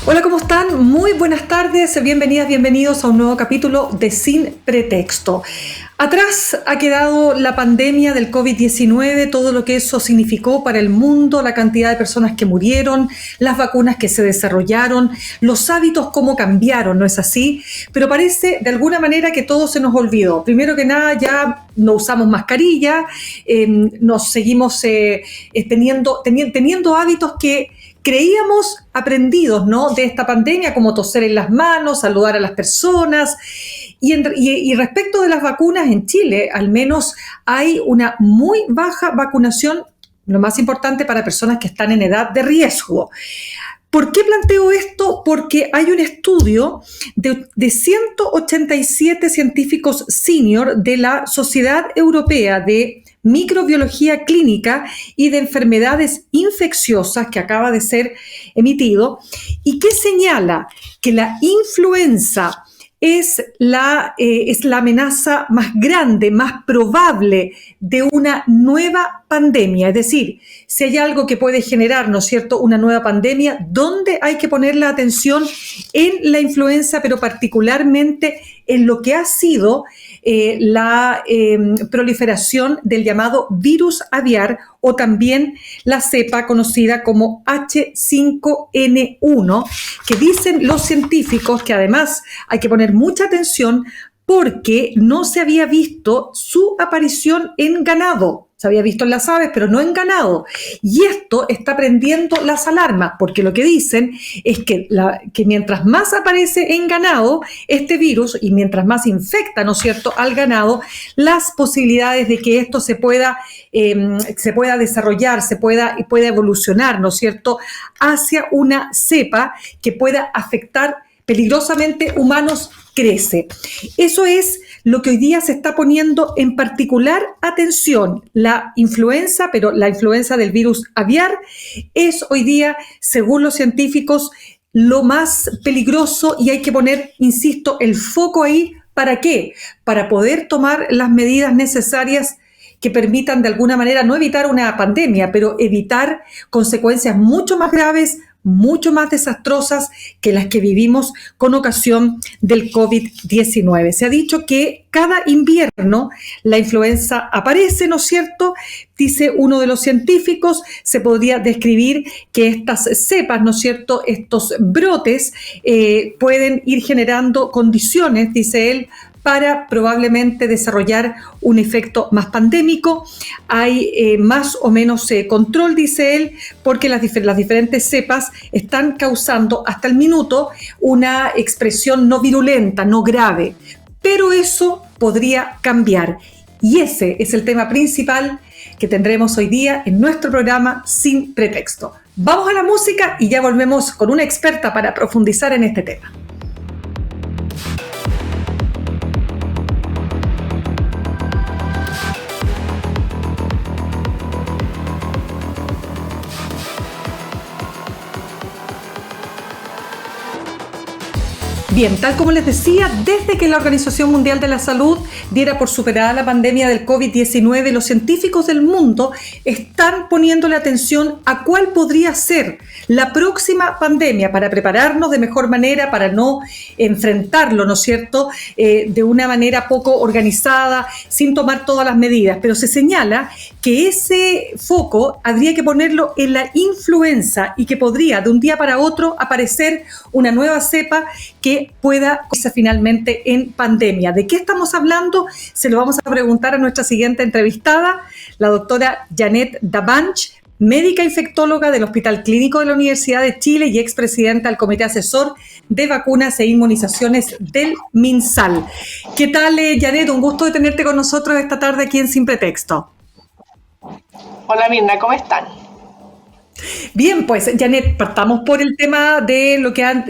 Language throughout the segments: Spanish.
Hola, ¿cómo están? Muy buenas tardes, bienvenidas, bienvenidos a un nuevo capítulo de Sin Pretexto. Atrás ha quedado la pandemia del COVID-19, todo lo que eso significó para el mundo, la cantidad de personas que murieron, las vacunas que se desarrollaron, los hábitos cómo cambiaron, ¿no es así? Pero parece de alguna manera que todo se nos olvidó. Primero que nada, ya no usamos mascarilla, nos seguimos teniendo hábitos que creíamos aprendidos, ¿no?, de esta pandemia, como toser en las manos, saludar a las personas. Y respecto de las vacunas, en Chile al menos hay una muy baja vacunación, lo más importante para personas que están en edad de riesgo. ¿Por qué planteo esto? Porque hay un estudio de 187 científicos senior de la Sociedad Europea de Microbiología Clínica y de Enfermedades Infecciosas, que acaba de ser emitido, y que señala que la influenza es la amenaza más grande, más probable de una nueva pandemia. Es decir, si hay algo que puede generar, ¿no es cierto?, una nueva pandemia, ¿dónde hay que poner la atención? En la influenza, pero particularmente en lo que ha sido la proliferación del llamado virus aviar, o también la cepa conocida como H5N1, que dicen los científicos que además hay que poner mucha atención porque no se había visto su aparición en ganado. Se había visto en las aves, pero no en ganado. Y esto está prendiendo las alarmas, porque lo que dicen es que mientras más aparece en ganado este virus y mientras más infecta, ¿no es cierto?, al ganado, las posibilidades de que esto se pueda desarrollar, pueda evolucionar, ¿no es cierto?, hacia una cepa que pueda afectar peligrosamente humanos, crece. Eso es lo que hoy día se está poniendo en particular atención. La influenza, pero la influenza del virus aviar, es hoy día, según los científicos, lo más peligroso, y hay que poner, insisto, el foco ahí. ¿Para qué? Para poder tomar las medidas necesarias que permitan de alguna manera no evitar una pandemia, pero evitar consecuencias mucho más graves, mucho más desastrosas que las que vivimos con ocasión del COVID-19. Se ha dicho que cada invierno la influenza aparece, ¿no es cierto? Dice uno de los científicos, se podría describir que estas cepas, ¿no es cierto?, estos brotes pueden ir generando condiciones, dice él, para probablemente desarrollar un efecto más pandémico. Hay más o menos control, dice él, porque las diferentes cepas están causando hasta el minuto una expresión no virulenta, no grave. Pero eso podría cambiar. Y ese es el tema principal que tendremos hoy día en nuestro programa Sin Pretexto. Vamos a la música y ya volvemos con una experta para profundizar en este tema. Bien, tal como les decía, desde que la Organización Mundial de la Salud diera por superada la pandemia del COVID-19, los científicos del mundo están poniéndole atención a cuál podría ser la próxima pandemia para prepararnos de mejor manera, para no enfrentarlo, ¿no es cierto?, de una manera poco organizada, sin tomar todas las medidas. Pero se señala que ese foco habría que ponerlo en la influenza y que podría de un día para otro aparecer una nueva cepa que pueda irse finalmente en pandemia. ¿De qué estamos hablando? Se lo vamos a preguntar a nuestra siguiente entrevistada, la doctora Janet Dabanch, médica infectóloga del Hospital Clínico de la Universidad de Chile y expresidenta del Comité Asesor de Vacunas e Inmunizaciones del MinSal. ¿Qué tal, Janet? Un gusto de tenerte con nosotros esta tarde aquí en Sin Pretexto. Hola, Mirna, ¿cómo están? Bien, pues Janet, partamos por el tema de lo que han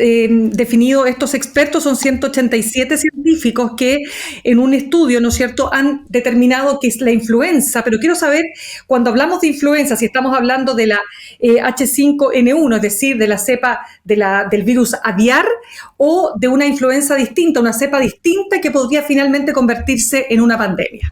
definido estos expertos. Son 187 científicos que en un estudio, ¿no es cierto?, han determinado que es la influenza, pero quiero saber, cuando hablamos de influenza, si estamos hablando de la H5N1, es decir, de la cepa del virus aviar, o de una influenza distinta, una cepa distinta que podría finalmente convertirse en una pandemia.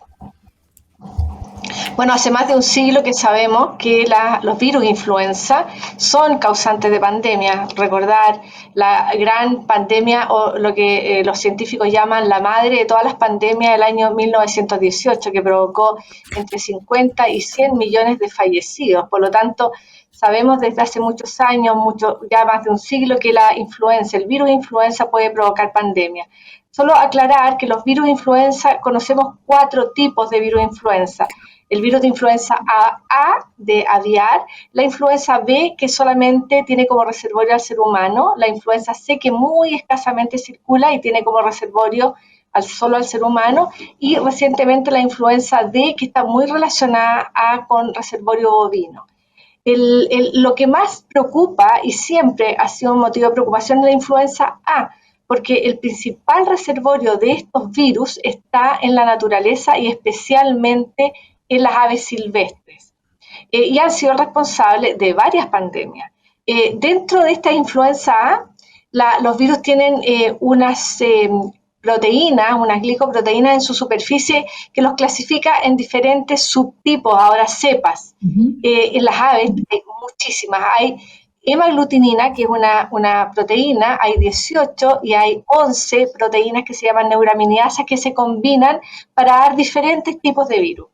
Bueno, hace más de un siglo que sabemos que los virus influenza son causantes de pandemia. Recordar la gran pandemia, o lo que los científicos llaman la madre de todas las pandemias del año 1918, que provocó entre 50 y 100 millones de fallecidos. Por lo tanto, sabemos desde hace muchos años, ya más de un siglo, que el virus influenza puede provocar pandemia. Solo aclarar que los virus influenza, conocemos 4 tipos de virus influenza. El virus de influenza A de aviar, la influenza B que solamente tiene como reservorio al ser humano, la influenza C que muy escasamente circula y tiene como reservorio solo al ser humano, y recientemente la influenza D que está muy relacionada con reservorio bovino. Lo que más preocupa y siempre ha sido un motivo de preocupación es la influenza A, porque el principal reservorio de estos virus está en la naturaleza y especialmente en las aves silvestres, y han sido responsables de varias pandemias. Dentro de esta influenza A, los virus tienen unas proteínas, unas glicoproteínas en su superficie que los clasifica en diferentes subtipos, ahora cepas. En las aves hay muchísimas, hay hemaglutinina, que es una proteína, hay 18 y hay 11 proteínas que se llaman neuraminidasas que se combinan para dar diferentes tipos de virus.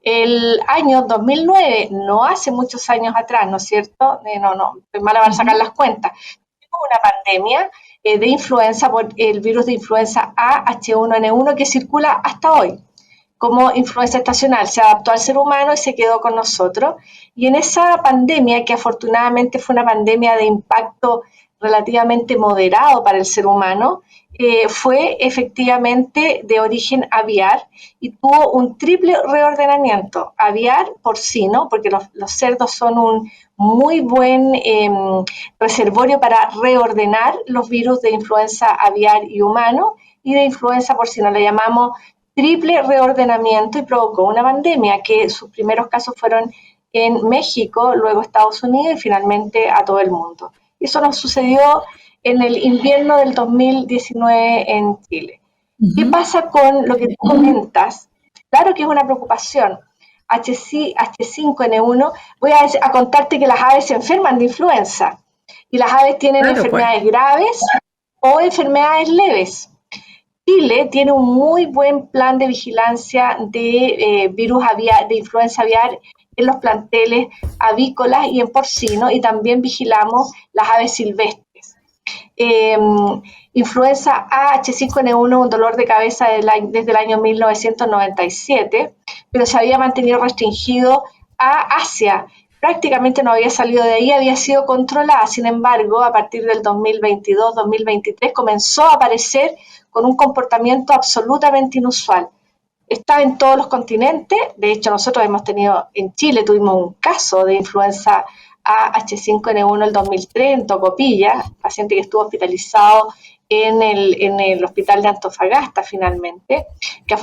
El año 2009, no hace muchos años atrás, ¿no es cierto? No, estoy mala para sacar las cuentas. Tuvimos una pandemia de influenza por el virus de influenza A H1N1 que circula hasta hoy como influenza estacional. Se adaptó al ser humano y se quedó con nosotros. Y en esa pandemia, que afortunadamente fue una pandemia de impacto relativamente moderado para el ser humano, fue efectivamente de origen aviar y tuvo un triple reordenamiento: aviar, porcino, porque los cerdos son un muy buen reservorio para reordenar los virus de influenza aviar y humano, y de influenza porcina. Le llamamos triple reordenamiento, y provocó una pandemia que sus primeros casos fueron en México, luego Estados Unidos y finalmente a todo el mundo. Y eso nos sucedió en el invierno del 2019 en Chile. ¿Qué pasa con lo que tú comentas? Claro que es una preocupación. H5N1, voy a contarte que las aves se enferman de influenza, y las aves tienen enfermedades graves o enfermedades leves. Chile tiene un muy buen plan de vigilancia de virus aviar, de influenza aviar, en los planteles avícolas y en porcino, y también vigilamos las aves silvestres. Influenza A H5N1, un dolor de cabeza desde el año 1997, pero se había mantenido restringido a Asia. Prácticamente no había salido de ahí, había sido controlada. Sin embargo, a partir del 2022-2023 comenzó a aparecer con un comportamiento absolutamente inusual. Está en todos los continentes. De hecho, nosotros en Chile tuvimos un caso de influenza H5N1 el 2003 en Tocopilla, paciente que estuvo hospitalizado en el hospital de Antofagasta finalmente, que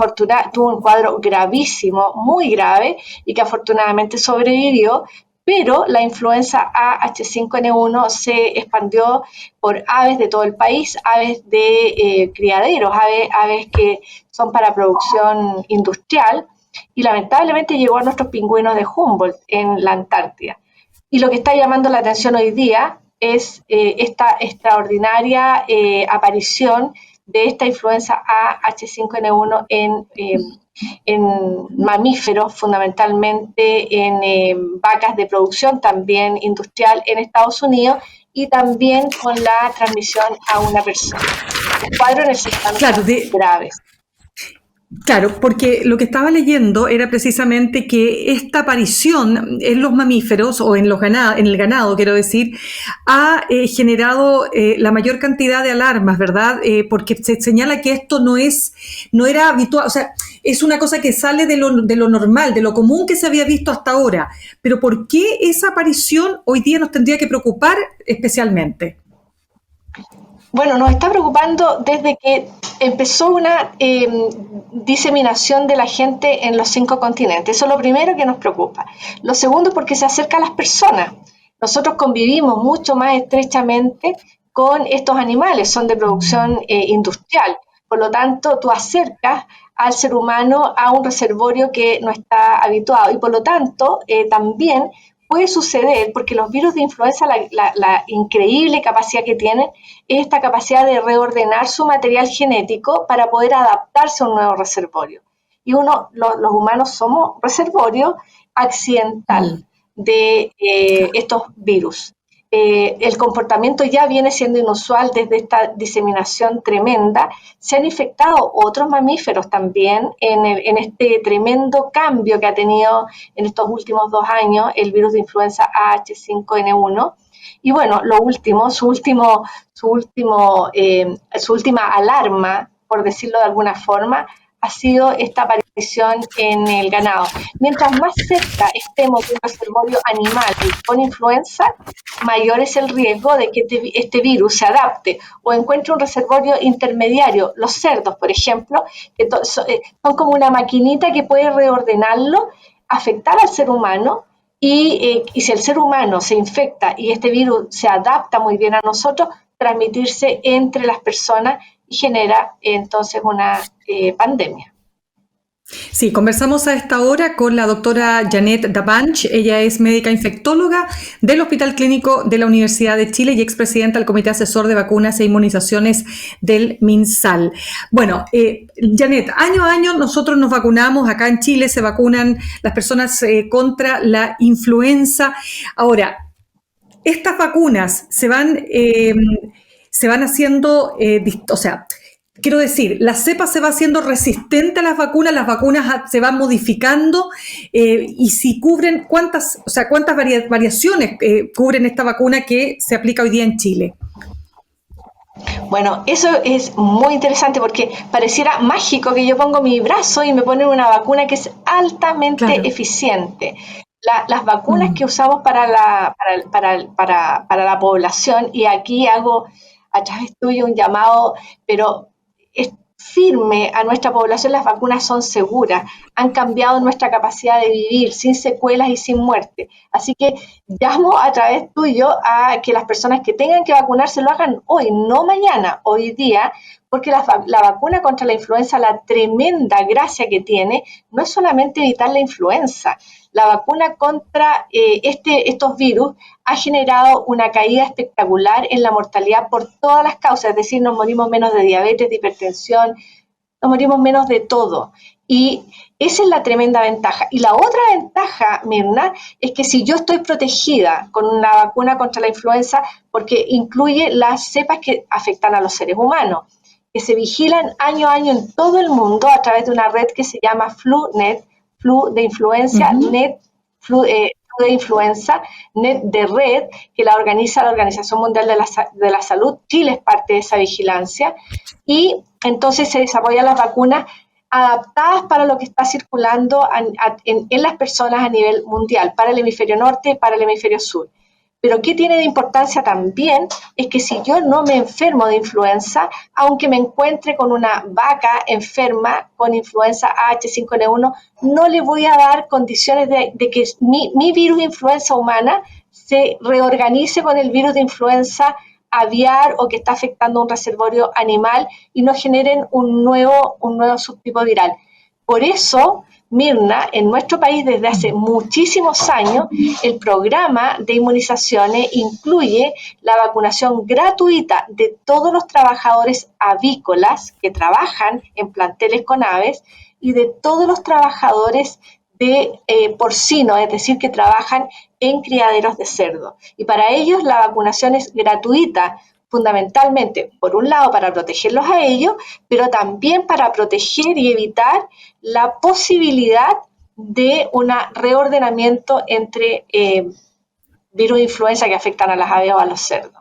tuvo un cuadro gravísimo, muy grave, y que afortunadamente sobrevivió. Pero la influenza H5N1 se expandió por aves de todo el país, aves de criaderos, aves que son para producción industrial, y lamentablemente llegó a nuestros pingüinos de Humboldt en la Antártida. Y lo que está llamando la atención hoy día es esta extraordinaria aparición de esta influenza H5N1 en mamíferos, fundamentalmente en vacas de producción, también industrial en Estados Unidos, y también con la transmisión a una persona. El cuadro en el sistema graves. Claro, porque lo que estaba leyendo era precisamente que esta aparición en los mamíferos o en en el ganado, quiero decir, ha generado la mayor cantidad de alarmas, ¿verdad? Porque se señala que esto no era habitual, o sea, es una cosa que sale de lo normal, de lo común que se había visto hasta ahora. Pero ¿por qué esa aparición hoy día nos tendría que preocupar especialmente? Bueno, nos está preocupando desde que empezó una diseminación de la gente en los 5 continentes. Eso es lo primero que nos preocupa. Lo segundo, porque se acerca a las personas. Nosotros convivimos mucho más estrechamente con estos animales, son de producción industrial. Por lo tanto, tú acercas al ser humano a un reservorio que no está habituado y por lo tanto también puede suceder, porque los virus de influenza, la increíble capacidad que tienen, es esta capacidad de reordenar su material genético para poder adaptarse a un nuevo reservorio. Y los humanos somos reservorio accidental Mm. de estos virus. El comportamiento ya viene siendo inusual desde esta diseminación tremenda. Se han infectado otros mamíferos también en este tremendo cambio que ha tenido en estos últimos 2 años el virus de influenza AH5N1. Y bueno, lo último, su última alarma, por decirlo de alguna forma, ha sido esta aparición en el ganado. Mientras más cerca estemos de un reservorio animal con influenza, mayor es el riesgo de que este virus se adapte o encuentre un reservorio intermediario. Los cerdos, por ejemplo, que son como una maquinita que puede reordenarlo, afectar al ser humano y si el ser humano se infecta y este virus se adapta muy bien a nosotros, transmitirse entre las personas y genera entonces una pandemia. Sí, conversamos a esta hora con la doctora Janet Dabanch. Ella es médica infectóloga del Hospital Clínico de la Universidad de Chile y expresidenta del Comité Asesor de Vacunas e Inmunizaciones del MinSal. Bueno, Janet, año a año nosotros nos vacunamos, acá en Chile se vacunan las personas contra la influenza. Ahora, estas vacunas se van haciendo, o sea, quiero decir, la cepa se va haciendo resistente a las vacunas se van modificando y si cubren cuántas, o sea, cuántas variaciones cubren esta vacuna que se aplica hoy día en Chile. Bueno, eso es muy interesante porque pareciera mágico que yo pongo mi brazo y me ponen una vacuna que es altamente Claro. eficiente. Las vacunas Mm. que usamos para la población, y aquí hago a través tuyo un llamado, pero es firme a nuestra población, las vacunas son seguras, han cambiado nuestra capacidad de vivir sin secuelas y sin muerte. Así que llamo a través tuyo a que las personas que tengan que vacunarse lo hagan hoy, no mañana, hoy día, porque la vacuna contra la influenza, la tremenda gracia que tiene, no es solamente evitar la influenza. La vacuna contra estos virus ha generado una caída espectacular en la mortalidad por todas las causas, es decir, nos morimos menos de diabetes, de hipertensión, nos morimos menos de todo. Y esa es la tremenda ventaja. Y la otra ventaja, Mirna, es que si yo estoy protegida con una vacuna contra la influenza, porque incluye las cepas que afectan a los seres humanos, que se vigilan año a año en todo el mundo a través de una red que se llama FluNet, Flu de influencia, Ujú. Net, Flu de influenza, Net de red, que la organiza la Organización Mundial de la Salud. Chile es parte de esa vigilancia. Y entonces se desarrollan las vacunas adaptadas para lo que está circulando en las personas a nivel mundial, para el hemisferio norte y para el hemisferio sur. Pero ¿qué tiene de importancia también? Es que si yo no me enfermo de influenza, aunque me encuentre con una vaca enferma con influenza H5N1, no le voy a dar condiciones de que mi virus de influenza humana se reorganice con el virus de influenza aviar o que está afectando a un reservorio animal y no generen un nuevo subtipo viral. Por eso, Mirna, en nuestro país desde hace muchísimos años, el programa de inmunizaciones incluye la vacunación gratuita de todos los trabajadores avícolas que trabajan en planteles con aves y de todos los trabajadores de porcino, es decir, que trabajan en criaderos de cerdo. Y para ellos la vacunación es gratuita fundamentalmente, por un lado, para protegerlos a ellos, pero también para proteger y evitar la posibilidad de un reordenamiento entre virus de influenza que afectan a las aves o a los cerdos.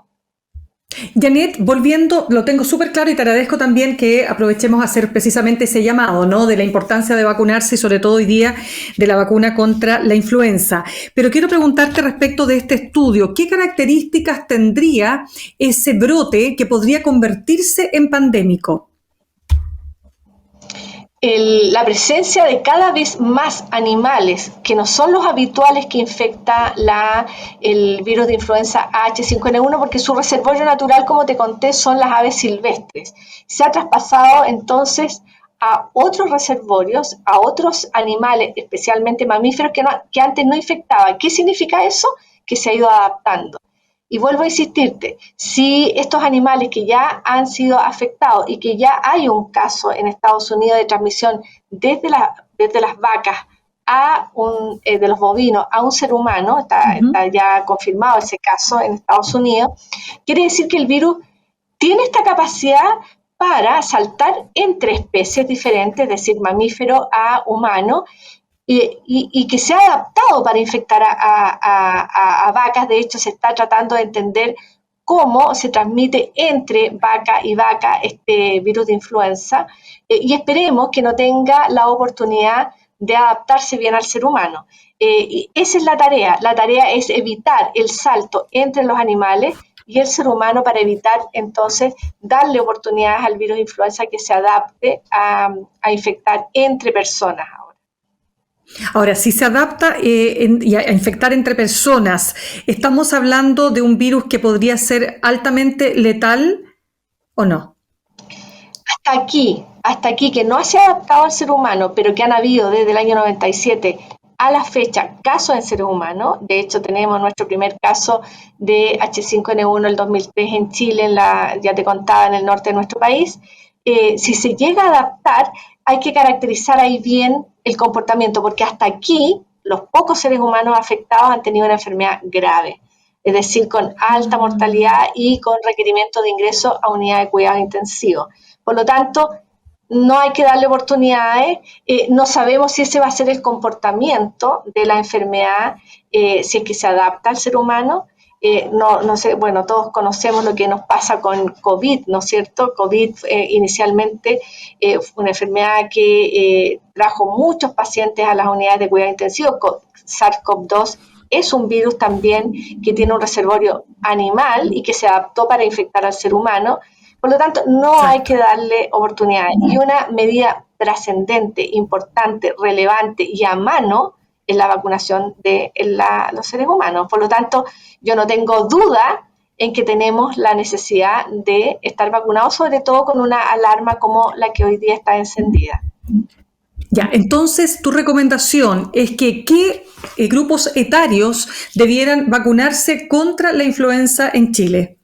Janet, volviendo, lo tengo súper claro y te agradezco también que aprovechemos a hacer precisamente ese llamado, ¿no? De la importancia de vacunarse y sobre todo hoy día de la vacuna contra la influenza. Pero quiero preguntarte respecto de este estudio, ¿qué características tendría ese brote que podría convertirse en pandémico? La presencia de cada vez más animales que no son los habituales que infecta el virus de influenza H5N1, porque su reservorio natural, como te conté, son las aves silvestres. Se ha traspasado entonces a otros reservorios, a otros animales, especialmente mamíferos, que antes no infectaba. ¿Qué significa eso? Que se ha ido adaptando. Y vuelvo a insistirte, si estos animales que ya han sido afectados y que ya hay un caso en Estados Unidos de transmisión desde las vacas de los bovinos a un ser humano, está ya confirmado ese caso en Estados Unidos, quiere decir que el virus tiene esta capacidad para saltar entre especies diferentes, es decir, mamífero a humano, y que se ha adaptado para infectar a vacas. De hecho, se está tratando de entender cómo se transmite entre vaca y vaca este virus de influenza, y esperemos que no tenga la oportunidad de adaptarse bien al ser humano. Y esa es la tarea es evitar el salto entre los animales y el ser humano para evitar entonces darle oportunidades al virus de influenza que se adapte a infectar entre personas. Ahora, si se adapta y a infectar entre personas, ¿estamos hablando de un virus que podría ser altamente letal o no? Hasta aquí, que no se ha adaptado al ser humano, pero que han habido desde el año 97 a la fecha casos en seres humanos. De hecho, tenemos nuestro primer caso de H5N1 el 2003 en Chile, ya te contaba, en el norte de nuestro país. Si se llega a adaptar, hay que caracterizar ahí bien el comportamiento, porque hasta aquí los pocos seres humanos afectados han tenido una enfermedad grave, es decir, con alta mortalidad y con requerimiento de ingreso a unidad de cuidado intensivo. Por lo tanto, no hay que darle oportunidades, no sabemos si ese va a ser el comportamiento de la enfermedad, si es que se adapta al ser humano. No sé, bueno, todos conocemos lo que nos pasa con COVID, ¿no es cierto? COVID inicialmente fue una enfermedad que trajo muchos pacientes a las unidades de cuidado intensivo. SARS-CoV-2 es un virus también que tiene un reservorio animal y que se adaptó para infectar al ser humano. Por lo tanto, no hay que darle oportunidades. Y una medida trascendente, importante, relevante y a mano es la vacunación de los seres humanos. Por lo tanto, yo no tengo duda en que tenemos la necesidad de estar vacunados, sobre todo con una alarma como la que hoy día está encendida. Ya, entonces tu recomendación es que ¿qué grupos etarios debieran vacunarse contra la influenza en Chile?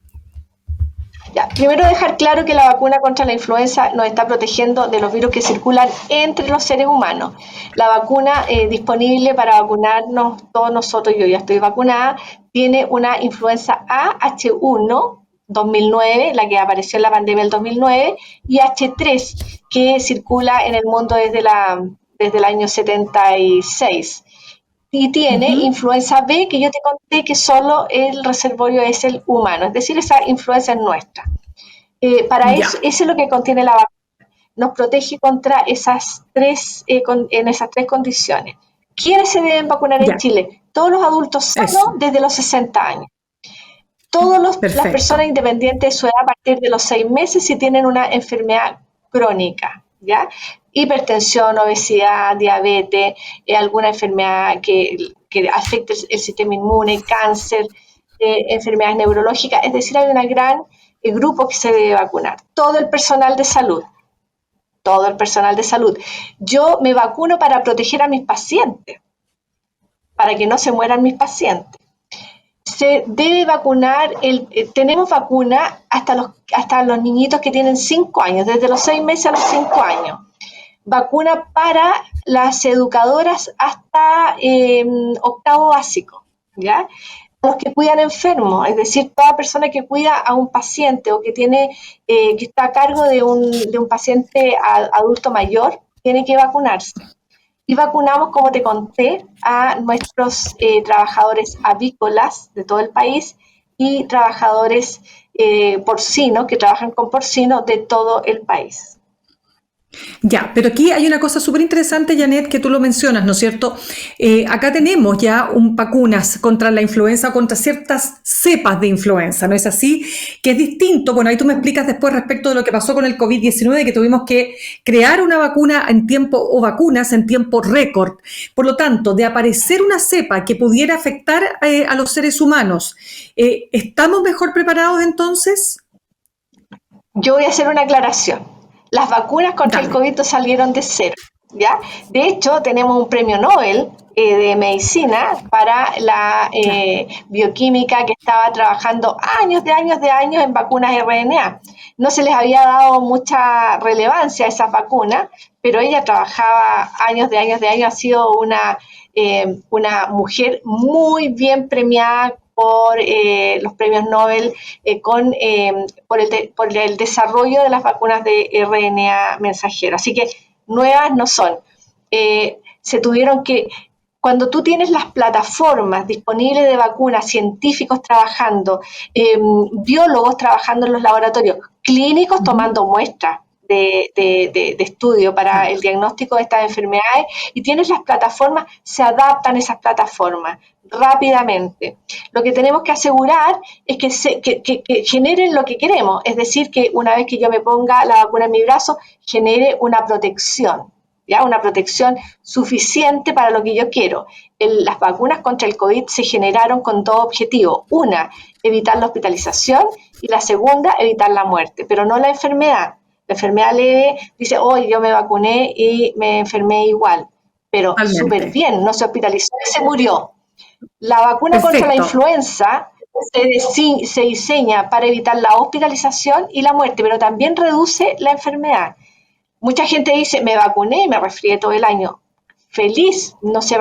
Ya, primero dejar claro que la vacuna contra la influenza nos está protegiendo de los virus que circulan entre los seres humanos. La vacuna disponible para vacunarnos todos nosotros, yo ya estoy vacunada, tiene una influenza A, H1, 2009, la que apareció en la pandemia del 2009, y H3, que circula en el mundo desde el año 76. Y tiene influenza B, que yo te conté que solo el reservorio es el humano, es decir, esa influenza es nuestra. Eso es lo que contiene la vacuna. Nos protege contra esas tres condiciones. ¿Quiénes se deben vacunar en Chile? Todos los adultos sanos desde los 60 años. Todas las personas independientes de su edad a partir de los 6 meses si tienen una enfermedad crónica, ¿ya? Hipertensión, obesidad, diabetes, alguna enfermedad que afecte el sistema inmune, cáncer, enfermedades neurológicas. Es decir, hay un gran grupo que se debe vacunar. Todo el personal de salud. Yo me vacuno para proteger a mis pacientes, para que no se mueran mis pacientes. Se debe vacunar, tenemos vacuna hasta los niñitos que tienen 5 años, desde los 6 meses a los 5 años. Vacuna para las educadoras hasta octavo básico, ¿ya? los que cuidan enfermos, es decir, toda persona que cuida a un paciente o que tiene, que está a cargo de un paciente adulto mayor, tiene que vacunarse. Y vacunamos, como te conté, a nuestros trabajadores avícolas de todo el país y trabajadores porcinos que trabajan con porcinos de todo el país. Ya, pero aquí hay una cosa súper interesante, Janet, que tú lo mencionas, ¿no es cierto? Acá tenemos ya vacunas contra la influenza, contra ciertas cepas de influenza, ¿no es así? Que es distinto, bueno, ahí tú me explicas después respecto de lo que pasó con el COVID-19, que tuvimos que crear una vacuna en tiempo, o vacunas en tiempo récord. Por lo tanto, de aparecer una cepa que pudiera afectar a los seres humanos, ¿estamos mejor preparados entonces? Yo voy a hacer una aclaración. Las vacunas contra el Dale. COVID salieron de cero, ¿ya? De hecho, tenemos un premio Nobel de medicina para la bioquímica que estaba trabajando años en vacunas RNA. No se les había dado mucha relevancia a esas vacunas, pero ella trabajaba años, ha sido una mujer muy bien premiada por los premios Nobel por el desarrollo de las vacunas de RNA mensajero. Así que nuevas no son. Se tuvieron que, cuando tú tienes las plataformas disponibles de vacunas, científicos trabajando, biólogos trabajando en los laboratorios, clínicos tomando muestras de estudio para el diagnóstico de estas enfermedades, y tienes las plataformas, se adaptan esas plataformas rápidamente. Lo que tenemos que asegurar es que generen lo que queremos, es decir, que una vez que yo me ponga la vacuna en mi brazo, genere una protección, ¿ya? Una protección suficiente para lo que yo quiero. Las vacunas contra el COVID se generaron con dos objetivos. Una, evitar la hospitalización, y la segunda, evitar la muerte, pero no la enfermedad. La enfermedad leve dice, hoy yo me vacuné y me enfermé igual, pero súper Totalmente. bien, no se hospitalizó y se murió. La vacuna contra la Perfecto. influenza se diseña para evitar la hospitalización y la muerte, pero también reduce la enfermedad. Mucha gente dice, me vacuné y me resfrié todo el año. Feliz, no se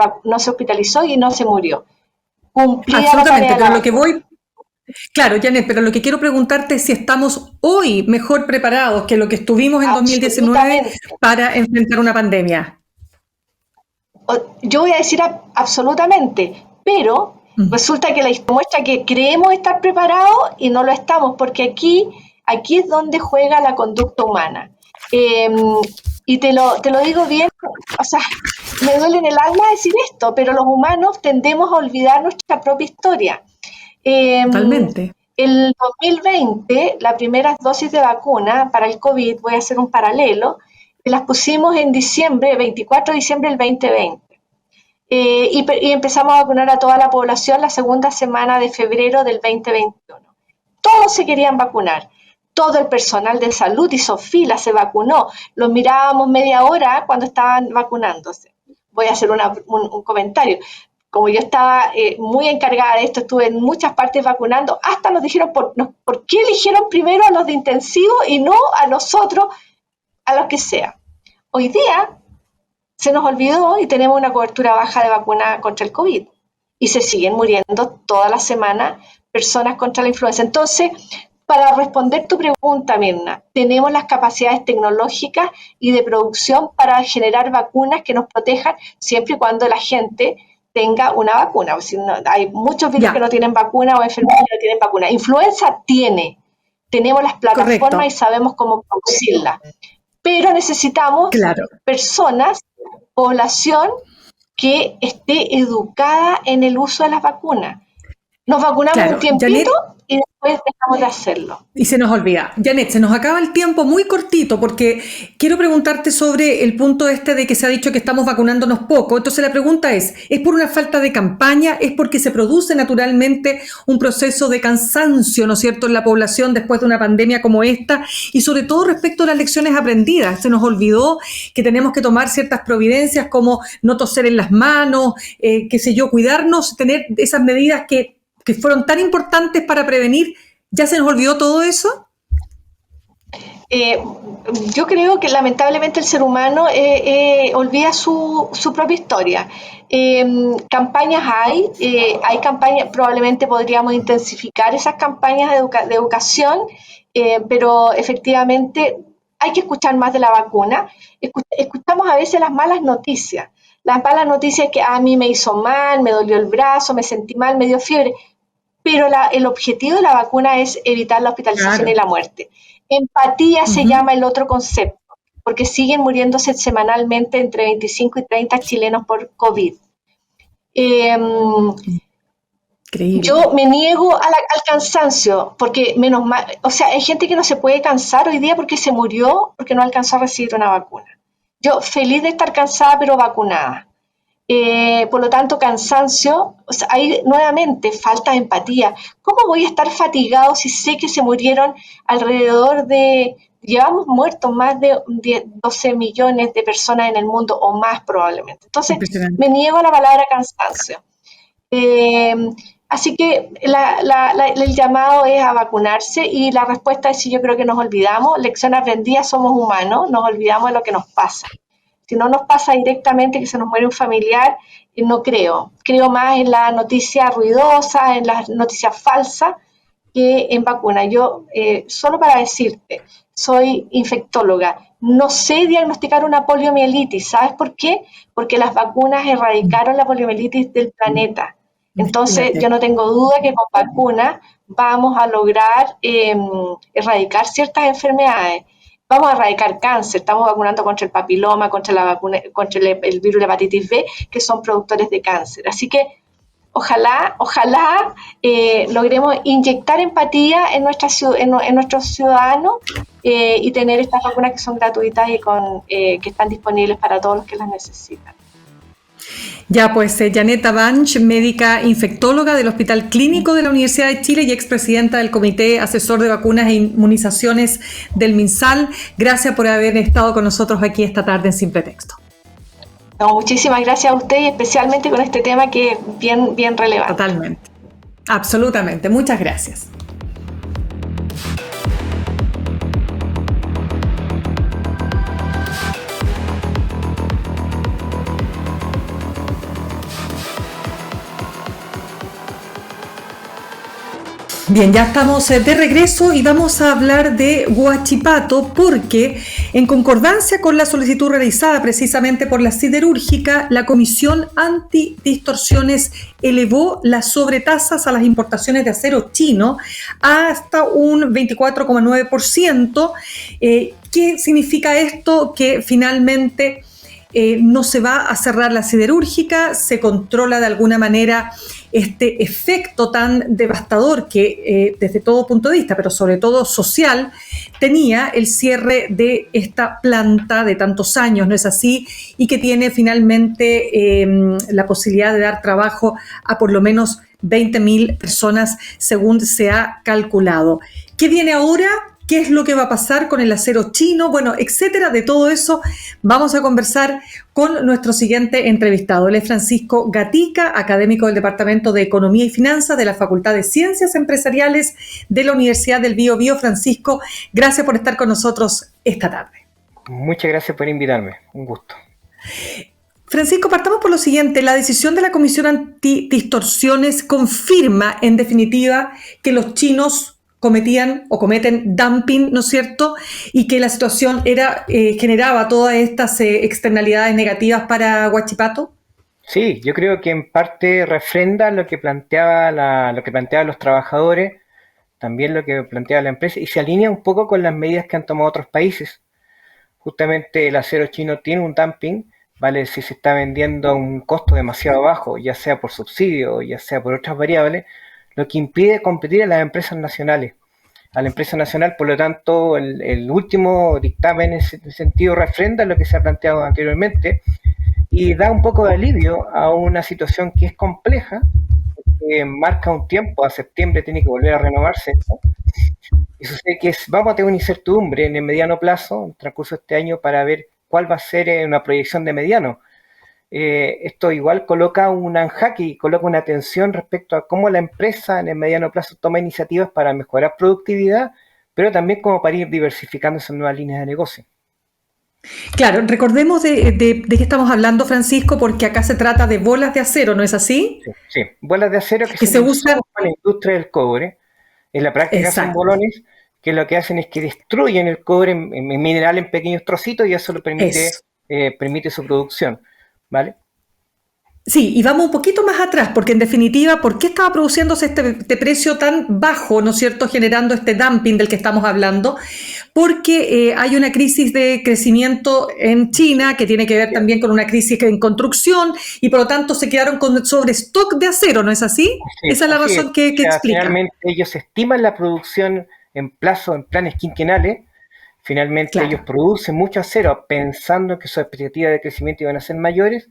hospitalizó y no se murió. Cumplida la tarea Absolutamente, de la pero lo que vacuna. voy, claro, Janet, pero lo que quiero preguntarte es si estamos hoy mejor preparados que lo que estuvimos en 2019 Absolutamente. para enfrentar una pandemia. Yo voy a decir absolutamente, pero Mm. resulta que la historia muestra que creemos estar preparados y no lo estamos, porque aquí es donde juega la conducta humana. Eh, y te lo digo bien, o sea, me duele en el alma decir esto, pero los humanos tendemos a olvidar nuestra propia historia. Eh, Totalmente. el 2020, las primeras dosis de vacuna para el COVID, voy a hacer un paralelo, las pusimos en diciembre, 24 de diciembre del 2020. Y empezamos a vacunar a toda la población la segunda semana de febrero del 2021. Todos se querían vacunar. Todo el personal de salud hizo fila, se vacunó. Los mirábamos media hora cuando estaban vacunándose. Voy a hacer un comentario. Como yo estaba muy encargada de esto, estuve en muchas partes vacunando, hasta nos dijeron por qué eligieron primero a los de intensivo y no a nosotros, a los que sea. Hoy día se nos olvidó y tenemos una cobertura baja de vacuna contra el COVID. Y se siguen muriendo toda la semana personas contra la influenza. Entonces, para responder tu pregunta, Mirna, tenemos las capacidades tecnológicas y de producción para generar vacunas que nos protejan siempre y cuando la gente tenga una vacuna. Si no, hay muchos virus que Ya, no tienen vacuna o enfermedades que no tienen vacuna. Influenza tenemos las plataformas y correcto. sabemos cómo producirla, pero necesitamos Claro, personas, población que esté educada en el uso de las vacunas. Nos vacunamos un claro. tiempito Janet, y después dejamos de hacerlo. y se nos olvida. Janet, se nos acaba el tiempo muy cortito porque quiero preguntarte sobre el punto este de que se ha dicho que estamos vacunándonos poco. Entonces la pregunta ¿es por una falta de campaña? ¿Es porque se produce naturalmente un proceso de cansancio, ¿no es cierto?, en la población después de una pandemia como esta? Y sobre todo respecto a las lecciones aprendidas. Se nos olvidó que tenemos que tomar ciertas providencias como no toser en las manos, qué sé yo, cuidarnos, tener esas medidas que fueron tan importantes para prevenir. ¿Ya se nos olvidó todo eso? Eh, yo creo que lamentablemente el ser humano olvida su propia historia. Campañas hay campañas, probablemente podríamos intensificar esas campañas de educación, pero efectivamente hay que escuchar más de la vacuna. Escuchamos a veces las malas noticias. Las malas noticias que a mí me hizo mal, me dolió el brazo, me sentí mal, me dio fiebre, pero el objetivo de la vacuna es evitar la hospitalización y Claro. la muerte. Empatía se Ujú. llama el otro concepto, porque siguen muriéndose semanalmente entre 25 y 30 chilenos por COVID. Eh, Increíble. yo me niego al cansancio, porque menos mal, o sea, hay gente que no se puede cansar hoy día porque se murió, porque no alcanzó a recibir una vacuna. Yo feliz de estar cansada, pero vacunada. Por lo tanto, cansancio, o sea, hay nuevamente falta de empatía. ¿Cómo voy a estar fatigado si sé que se murieron alrededor de, llevamos muertos más de 12 millones de personas en el mundo o más probablemente? Entonces, me Impresionante. niego a la palabra cansancio. Eh, Así que el llamado es a vacunarse y la respuesta es sí, yo creo que nos olvidamos, lección aprendida, somos humanos, nos olvidamos de lo que nos pasa. Si no nos pasa directamente que se nos muere un familiar, no creo. Creo más en la noticia ruidosa, en las noticias falsas, que en vacuna. Yo, solo para decirte, soy infectóloga. No sé diagnosticar una poliomielitis. ¿Sabes por qué? Porque las vacunas erradicaron la poliomielitis del planeta. Entonces, yo Imagínate. no tengo duda que con vacunas vamos a lograr erradicar ciertas enfermedades. Vamos a erradicar cáncer, estamos vacunando contra el papiloma, contra la vacuna, contra el virus de la hepatitis B, que son productores de cáncer. Así que ojalá logremos inyectar empatía en nuestros ciudadanos y tener estas vacunas que son gratuitas y que están disponibles para todos los que las necesitan. Ya, pues, Janeta Banch, médica infectóloga del Hospital Clínico de la Universidad de Chile y expresidenta del Comité Asesor de Vacunas e Inmunizaciones del MinSal, gracias por haber estado con nosotros aquí esta tarde en Sin Pretexto. No, muchísimas gracias a usted y especialmente con este tema que es bien relevante. Totalmente. Absolutamente. Muchas gracias. Bien, ya estamos de regreso y vamos a hablar de Huachipato porque, en concordancia con la solicitud realizada precisamente por la siderúrgica, la Comisión Antidistorsiones elevó las sobretasas a las importaciones de acero chino hasta un 24,9%. ¿Qué significa esto? Que finalmente no se va a cerrar la siderúrgica, se controla de alguna manera este efecto tan devastador que desde todo punto de vista, pero sobre todo social, tenía el cierre de esta planta de tantos años, ¿no es así? Y que tiene finalmente la posibilidad de dar trabajo a por lo menos 20.000 personas según se ha calculado. ¿Qué viene ahora? ¿Qué es lo que va a pasar con el acero chino? Bueno, etcétera, de todo eso vamos a conversar con nuestro siguiente entrevistado. Él es Francisco Gatica, académico del Departamento de Economía y Finanzas de la Facultad de Ciencias Empresariales de la Universidad del Biobío. Francisco, gracias por estar con nosotros esta tarde. Muchas gracias por invitarme, un gusto. Francisco, partamos por lo siguiente. La decisión de la Comisión Antidistorsiones confirma, en definitiva, que los chinos cometían o cometen dumping, ¿no es cierto? Y que la situación generaba todas estas externalidades negativas para Huachipato. Sí, yo creo que en parte refrenda lo que planteaban los trabajadores, también lo que planteaba la empresa, y se alinea un poco con las medidas que han tomado otros países. Justamente el acero chino tiene un dumping, ¿vale? Si se está vendiendo a un costo demasiado bajo, ya sea por subsidio, ya sea por otras variables, lo que impide competir a las empresas nacionales. A la empresa nacional, por lo tanto, el último dictamen en ese sentido refrenda lo que se ha planteado anteriormente y da un poco de alivio a una situación que es compleja, que marca un tiempo, a septiembre tiene que volver a renovarse esto. Y sucede que vamos a tener una incertidumbre en el mediano plazo, en el transcurso de este año, para ver cuál va a ser una proyección de mediano. Esto igual coloca un jaque y coloca una tensión respecto a cómo la empresa en el mediano plazo toma iniciativas para mejorar productividad, pero también como para ir diversificando esas nuevas líneas de negocio. Claro, recordemos de qué estamos hablando, Francisco, porque acá se trata de bolas de acero, ¿no es así? Sí, sí, bolas de acero que Que se se usan. utilizan en la industria del cobre. En la práctica son Exacto, bolones que lo que hacen es que destruyen el cobre en mineral en pequeños trocitos y eso lo eso. permite su producción, ¿vale? Sí, y vamos un poquito más atrás, porque en definitiva, ¿por qué estaba produciéndose este precio tan bajo, ¿no es cierto?, generando este dumping del que estamos hablando? Porque hay una crisis de crecimiento en China que tiene que ver también con una crisis en construcción y por lo tanto se quedaron con sobrestock de acero, ¿no es así? Esa es la Así es. razón que O sea, explica. finalmente ellos estiman la producción en planes quinquenales. Finalmente ellos Claro. producen mucho acero pensando que sus expectativas de crecimiento iban a ser mayores,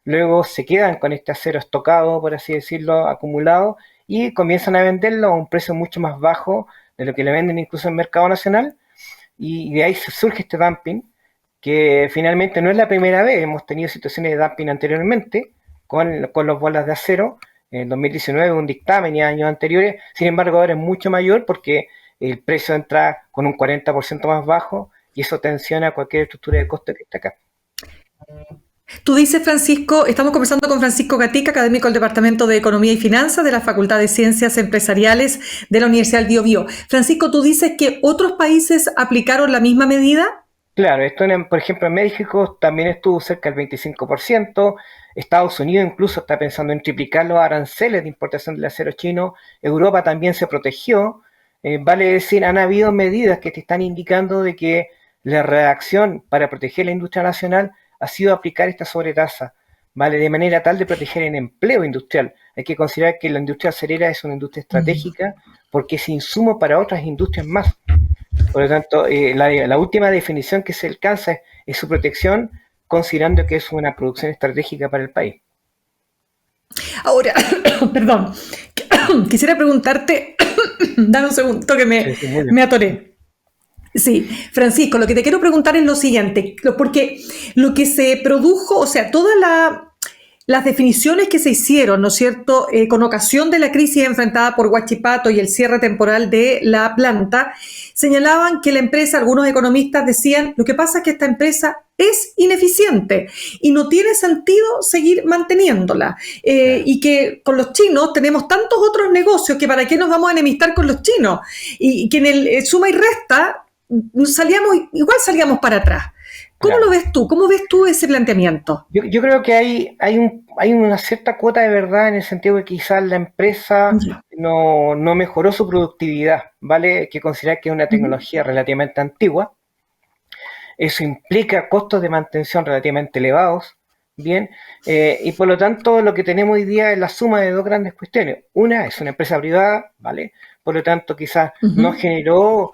luego se quedan con este acero estocado, por así decirlo, acumulado, y comienzan a venderlo a un precio mucho más bajo de lo que le venden incluso en el mercado nacional, y de ahí surge este dumping, que finalmente no es la primera vez, hemos tenido situaciones de dumping anteriormente con las bolas de acero, en 2019 un dictamen y años anteriores, sin embargo ahora es mucho mayor porque el precio entra con un 40% más bajo y eso tensiona cualquier estructura de coste que está acá. Tú dices, Francisco, estamos conversando con Francisco Gatica, académico del Departamento de Economía y Finanzas de la Facultad de Ciencias Empresariales de la Universidad del Biobío. Francisco, tú dices que otros países aplicaron la misma medida. Claro, esto por ejemplo en México también estuvo cerca del 25%, Estados Unidos incluso está pensando en triplicar los aranceles de importación del acero chino, Europa también se protegió, vale decir, han habido medidas que te están indicando de que la reacción para proteger la industria nacional ha sido aplicar esta sobretasa, ¿vale? De manera tal de proteger el empleo industrial. Hay que considerar que la industria acerera es una industria estratégica porque es insumo para otras industrias más. Por lo tanto, la última definición que se alcanza es su protección, considerando que es una producción estratégica para el país. Ahora, perdón, quisiera preguntarte, dame un segundo que Sí, sí, muy bien. me atoré. Sí, Francisco, lo que te quiero preguntar es lo siguiente, porque lo que se produjo, o sea, las definiciones que se hicieron, ¿no es cierto?, con ocasión de la crisis enfrentada por Huachipato y el cierre temporal de la planta, señalaban que la empresa, algunos economistas decían, lo que pasa es que esta empresa es ineficiente y no tiene sentido seguir manteniéndola. Claro. Y que con los chinos tenemos tantos otros negocios que para qué nos vamos a enemistar con los chinos. Y que en el suma y resta igual salíamos para atrás. ¿Cómo Claro. lo ves tú? ¿Cómo ves tú ese planteamiento? Yo creo que hay una cierta cuota de verdad en el sentido de que quizás la empresa Ya. no mejoró su productividad, ¿vale? Hay que considerar que es una Ujú. tecnología relativamente antigua. Eso implica costos de mantención relativamente elevados, ¿bien? Y por lo tanto lo que tenemos hoy día es la suma de dos grandes cuestiones. Una es una empresa privada, ¿vale? Por lo tanto quizás no Ujú. generó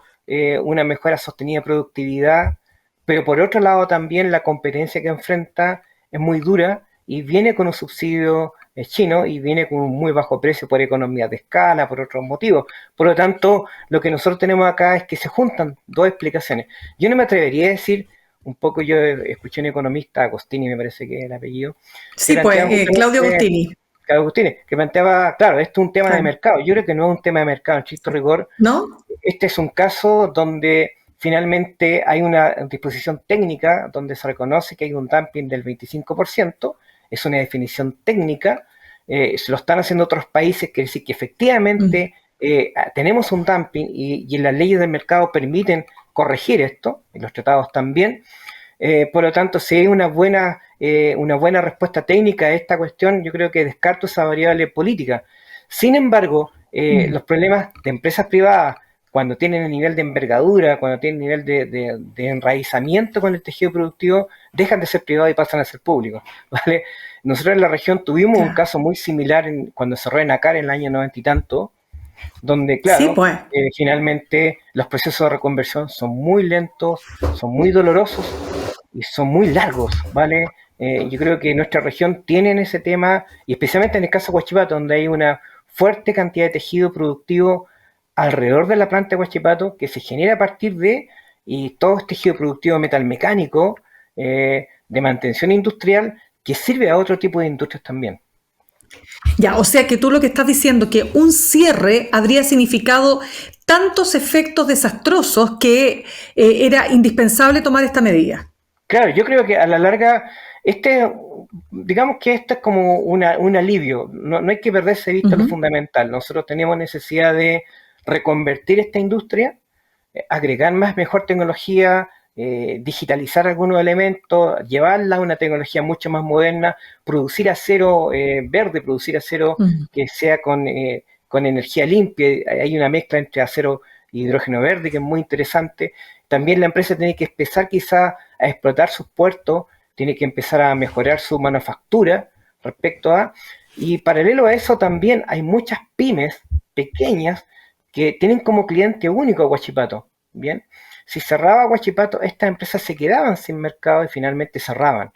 una mejora sostenida de productividad, pero por otro lado también la competencia que enfrenta es muy dura y viene con un subsidio chino y viene con un muy bajo precio por economías de escala, por otros motivos. Por lo tanto, lo que nosotros tenemos acá es que se juntan dos explicaciones. Yo no me atrevería a decir, un poco yo escuché a un economista, Agostini me parece que es el apellido, que Sí, pues, planteaba Claudio justamente, Agostini, Agostini, que planteaba, claro, esto es un tema de claro. mercado. Yo creo que no es un tema de mercado, en estricto rigor. ¿No? Este es un caso donde finalmente hay una disposición técnica donde se reconoce que hay un dumping del 25%, es una definición técnica, se lo están haciendo otros países, quiere decir que Mm. efectivamente tenemos un dumping y las leyes del mercado permiten corregir esto, y los tratados también. Por lo tanto, si hay una buena respuesta técnica a esta cuestión, yo creo que descarto esa variable política. Sin embargo, Mm. los problemas de empresas privadas, cuando tienen el nivel de envergadura, cuando tienen el nivel de enraizamiento con el tejido productivo, dejan de ser privados y pasan a ser públicos, ¿vale? Nosotros en la región tuvimos un Claro. caso muy similar cuando cerró Enacar en el año 90 y tanto, donde, Sí, claro, pues. finalmente los procesos de reconversión son muy lentos, son muy dolorosos y son muy largos, ¿vale? Yo creo que nuestra región tiene ese tema, y especialmente en el caso de Huachipato, donde hay una fuerte cantidad de tejido productivo alrededor de la planta de Huachipato que se genera a partir de, y todo este tejido productivo metalmecánico, de mantención industrial, que sirve a otro tipo de industrias también. Ya, o sea que tú lo que estás diciendo que un cierre habría significado tantos efectos desastrosos que era indispensable tomar esta medida. Claro, yo creo que a la larga, este, digamos que esto es como un alivio, no hay que perderse de vista lo Ujú. fundamental. Nosotros tenemos necesidad de reconvertir esta industria, agregar mejor tecnología, digitalizar algunos elementos, llevarla a una tecnología mucho más moderna, producir acero verde, producir acero Mm. que sea con energía limpia. Hay una mezcla entre acero y hidrógeno verde que es muy interesante. También la empresa tiene que empezar quizá a explotar sus puertos, tiene que empezar a mejorar su manufactura respecto a... Y paralelo a eso también hay muchas pymes pequeñas que tienen como cliente único a Huachipato. Bien, si cerraba Huachipato, estas empresas se quedaban sin mercado y finalmente cerraban.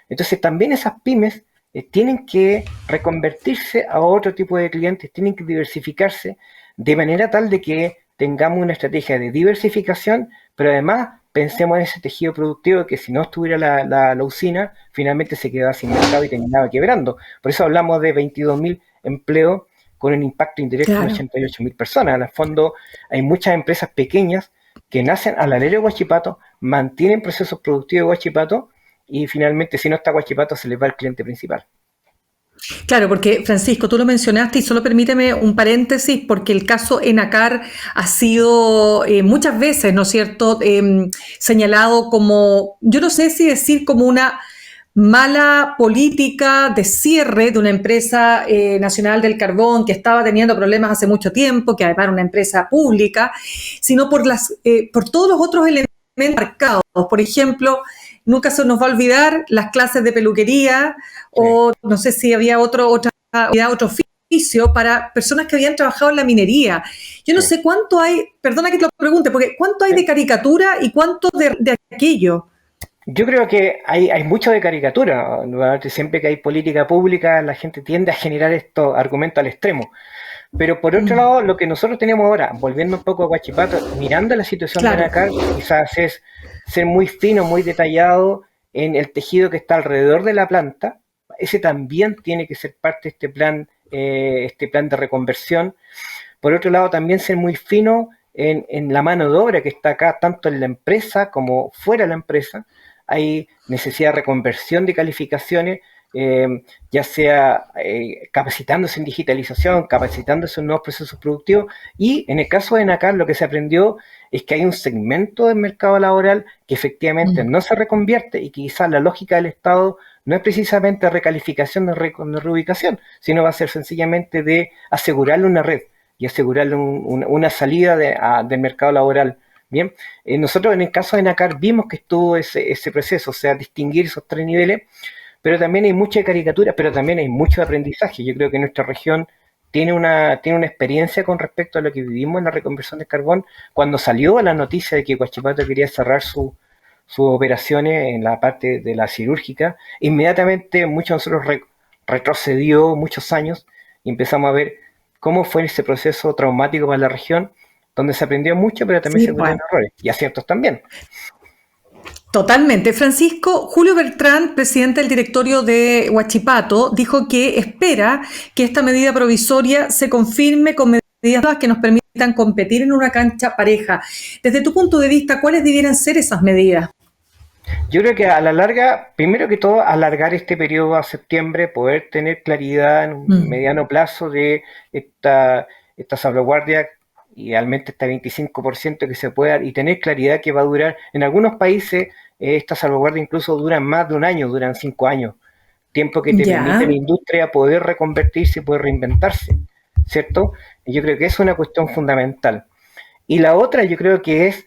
Entonces también esas pymes tienen que reconvertirse a otro tipo de clientes, tienen que diversificarse de manera tal de que tengamos una estrategia de diversificación, pero además pensemos en ese tejido productivo que si no estuviera la usina, finalmente se quedaba sin mercado y terminaba quebrando. Por eso hablamos de 22.000 empleos con un impacto indirecto en Claro. 88.000 personas. En el fondo hay muchas empresas pequeñas que nacen al alero de Huachipato, mantienen procesos productivos de Huachipato y finalmente si no está Huachipato se les va el cliente principal. Claro, porque Francisco, tú lo mencionaste y solo permíteme un paréntesis porque el caso Enacar ha sido muchas veces, ¿no es cierto?, señalado como, yo no sé si decir como una mala política de cierre de una empresa nacional del carbón que estaba teniendo problemas hace mucho tiempo, que además era una empresa pública, sino por todos los otros elementos marcados. Por ejemplo, nunca se nos va a olvidar las clases de peluquería Sí. o no sé si había otro oficio para personas que habían trabajado en la minería. Yo no Sí. sé cuánto hay, perdona que te lo pregunte, porque cuánto hay de caricatura y cuánto de aquello. Yo creo que hay mucho de caricatura. Nuevamente, siempre que hay política pública, la gente tiende a generar estos argumentos al extremo. Pero por otro Mm, lado, lo que nosotros tenemos ahora, volviendo un poco a Huachipato, mirando la situación de claro. Anacar, quizás es ser muy fino, muy detallado en el tejido que está alrededor de la planta. Ese también tiene que ser parte de este plan de reconversión. Por otro lado, también ser muy fino en la mano de obra que está acá, tanto en la empresa como fuera de la empresa. Hay necesidad de reconversión de calificaciones, eh, ya sea capacitándose en digitalización, capacitándose en nuevos procesos productivos. Y en el caso de Nacar, lo que se aprendió es que hay un segmento del mercado laboral que efectivamente Mm. no se reconvierte y que quizás la lógica del Estado no es precisamente recalificación de reubicación, sino va a ser sencillamente de asegurarle una red y asegurarle una salida del mercado laboral. Bien, nosotros en el caso de Nacar vimos que estuvo ese proceso, o sea, distinguir esos tres niveles, pero también hay mucha caricatura, pero también hay mucho aprendizaje. Yo creo que nuestra región tiene una experiencia con respecto a lo que vivimos en la reconversión de carbón. Cuando salió la noticia de que Huachipato quería cerrar sus operaciones en la parte de la cirúrgica, inmediatamente muchos de nosotros retrocedió muchos años y empezamos a ver cómo fue ese proceso traumático para la región, donde se aprendió mucho, pero también Sí, se pues. cometieron errores y aciertos también. Totalmente. Francisco, Julio Bertrán, presidente del directorio de Huachipato, dijo que espera que esta medida provisoria se confirme con medidas que nos permitan competir en una cancha pareja. Desde tu punto de vista, ¿cuáles debieran ser esas medidas? Yo creo que a la larga, primero que todo, alargar este periodo a septiembre, poder tener claridad en un Mm, mediano plazo de esta salvaguardia, idealmente este 25% que se pueda, y tener claridad que va a durar. En algunos países, esta salvaguardia incluso duran más de un año, duran 5 años, tiempo que te permite a la ya, industria poder reconvertirse y poder reinventarse, ¿cierto? Y yo creo que es una cuestión fundamental. Y la otra yo creo que es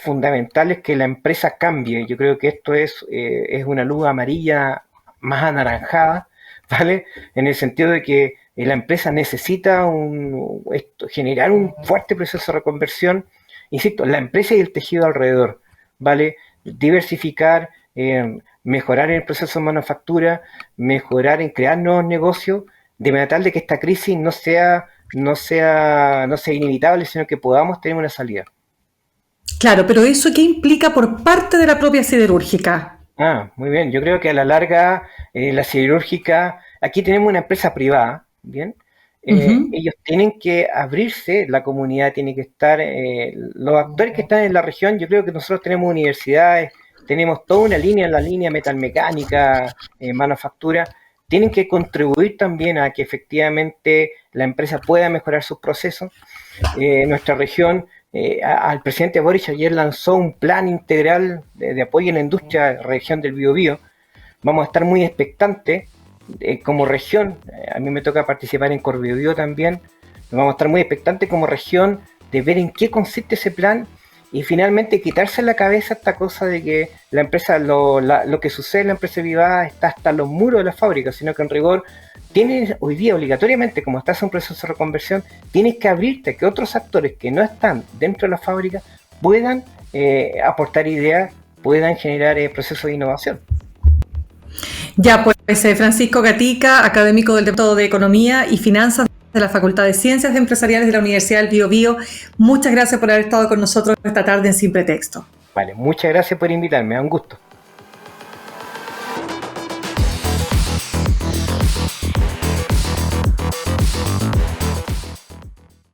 fundamental es que la empresa cambie. Yo creo que esto es una luz amarilla más anaranjada, ¿vale? En el sentido de que la empresa necesita generar un fuerte proceso de reconversión. Insisto, la empresa y el tejido alrededor, ¿vale? Diversificar, mejorar en el proceso de manufactura, mejorar en crear nuevos negocios, de manera tal de que esta crisis no sea inevitable, sino que podamos tener una salida. claro, pero ¿eso qué implica por parte de la propia siderúrgica? Muy bien. Yo creo que a la larga la siderúrgica aquí tenemos una empresa privada, ¿bien? Ellos tienen que abrirse, la comunidad tiene que estar, los actores que están en la región, yo creo que nosotros tenemos universidades, tenemos toda una línea, la línea metalmecánica, manufactura, tienen que contribuir también a que efectivamente la empresa pueda mejorar sus procesos. Nuestra región, al presidente Boric ayer lanzó un plan integral de apoyo en la industria, región del Biobío. Vamos a estar muy expectantes como región. A mí me toca participar en Corbiobío también. Vamos a estar muy expectantes como región de ver en qué consiste ese plan y finalmente quitarse la cabeza esta cosa de que la empresa, lo que sucede en la empresa privada está hasta los muros de la fábrica, sino que en rigor tienes hoy día obligatoriamente, como estás en un proceso de reconversión, tienes que abrirte a que otros actores que no están dentro de la fábrica puedan aportar ideas, puedan generar procesos de innovación. Ya, pues Francisco Gatica, académico del Departamento de Economía y Finanzas de la Facultad de Ciencias Empresariales de la Universidad del Biobío, muchas gracias por haber estado con nosotros esta tarde en Sin Pretexto. Vale, muchas gracias por invitarme, un gusto.